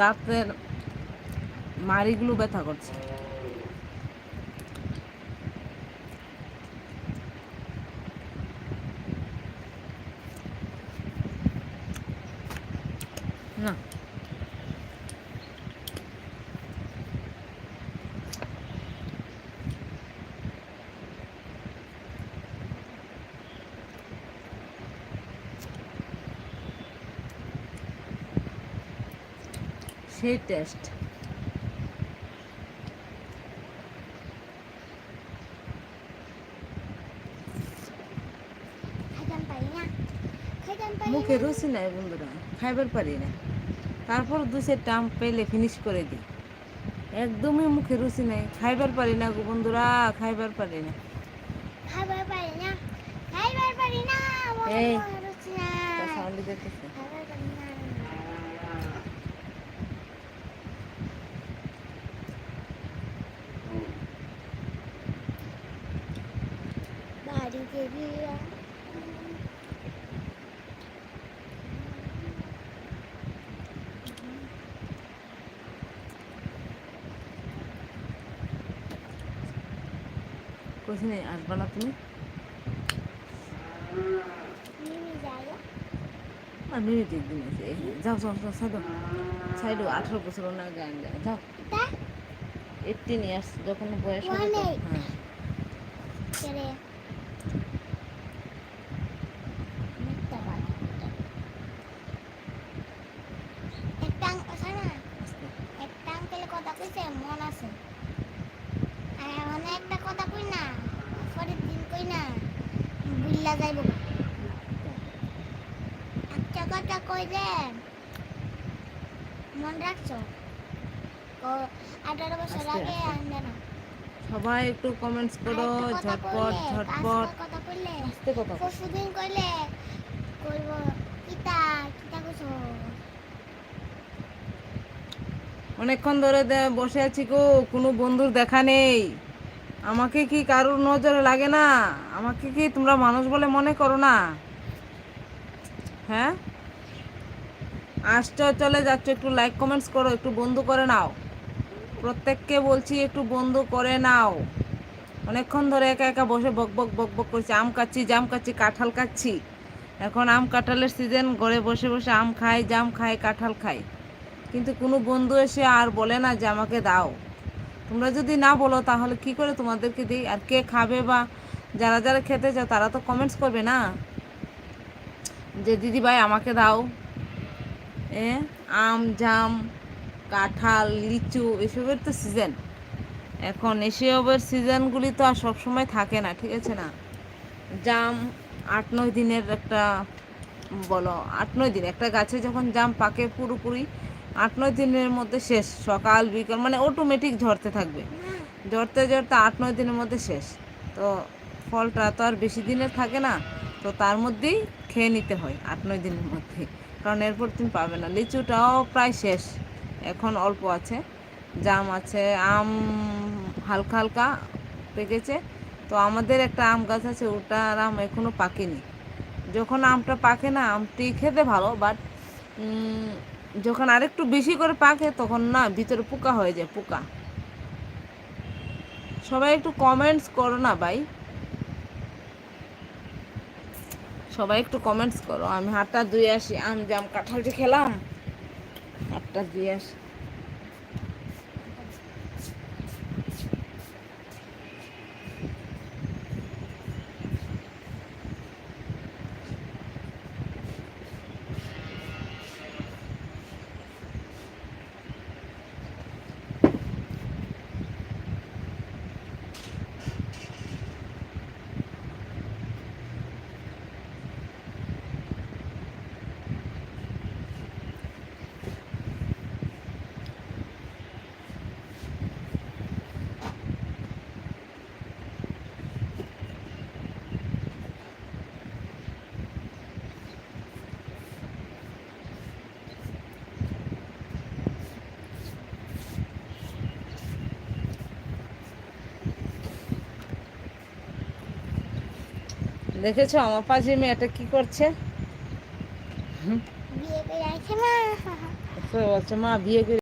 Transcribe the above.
রাতের মাড়িগুলো ব্যথা করছে। না সেই টেস্ট। মুখে রুচি নাই বন্ধুরা, খাইবার পারি না। তারপর দু চারটা আম পেলে ফিনিশ করে দিই। একদমই মুখে রুচি নাই, খাইবার পারি না গো বন্ধুরা, খাইবার পারি না। এই সাউন্ড দিতেছে। কোথায় আসবা না তুমি? আমি একদিন আছে, যাও যাও যাও সাইডো সাইডো। 18 বছর না গান যায়, যাও 18 ইয়ার্স যখন বয়স হবে। হ্যাঁ মন আছে অনেকটা কথা কই না, পরের দিন কই না বিল্লা যাইব। একটা কথা কই যে মন রাখছো, 18 বছর আগে আনবে না। সবাই একটু কমেন্টস করো, ঝটপট ঝটপট। কথা কইলে আস্তে কথা কও। পরশুদিন কইলে কইব কিতা কিতা কইছো। অনেকক্ষণ ধরে বসে আছি গো, কোনো বন্ধুর দেখা নেই। আমাকে কি কারোর নজরে লাগে না? আমাকে কি তোমরা মানুষ বলে মনে করো না? হ্যাঁ, আসছো চলে যাচ্ছ, একটু লাইক কমেন্টস করো, একটু বন্ধু করে নাও। প্রত্যেককে বলছি একটু বন্ধু করে নাও। অনেকক্ষণ ধরে একা একা বসে বক বক বক বক করছি। আম খাচ্ছি, জাম খাচ্ছি, কাঁঠাল খাচ্ছি। এখন আম কাঁঠালের সিজন, ঘরে বসে বসে আম খাই, জাম খাই, কাঁঠাল খাই। কিন্তু কোনো বন্ধু এসে আর বলে না যে আমাকে দাও। তোমরা যদি না বলো তাহলে কি করে তোমাদেরকে দিই? আর কে খাবে বা যারা যারা খেতে চাও তারা তো কমেন্টস করবে না যে দিদি ভাই আমাকে দাও। আম জাম কাঁঠাল লিচু এসবের তো সিজন। এখন এসবের সিজনগুলি তো আর সবসময় থাকে না, ঠিক আছে না? জাম 8-9 দিনের একটা, বলো 8-9 দিন একটা গাছে যখন জাম পাকে পুরোপুরি 8-9 দিনের মধ্যে শেষ। সকাল বিকাল মানে অটোমেটিক ঝরতে থাকবে, ঝরতে ঝরতে 8-9 দিনের মধ্যে শেষ। তো ফলটা তো আর বেশি দিনের থাকে না, তো তার মধ্যেই খেয়ে নিতে হয় 8-9 দিনের মধ্যে, কারণ এরপর তুমি পাবে না। লিচুটাও প্রায় শেষ, এখন অল্প আছে। জাম আছে, আম হালকা হালকা পেকেছে। তো আমাদের একটা আম গাছ আছে, ওটার আম এখনও পাকেনি। যখন আমটা পাকে না, আমটি খেতে ভালো, বাট যখন আরেকটু বেশি করে পাকে তখন না ভিতরে পোকা হয়ে যায়, পোকা। সবাই একটু কমেন্টস করো না ভাই, সবাই একটু কমেন্টস করো। আমি হাতটা ধুয়ে আসি, আম জাম কাঁঠালটি খেলাম, হাতটা ধুয়ে আসি। দেখেছো আমার পাশে মেয়েটা কি করছে? বিয়ে করে আসে না তো আচ্ছা মা বিয়ে করে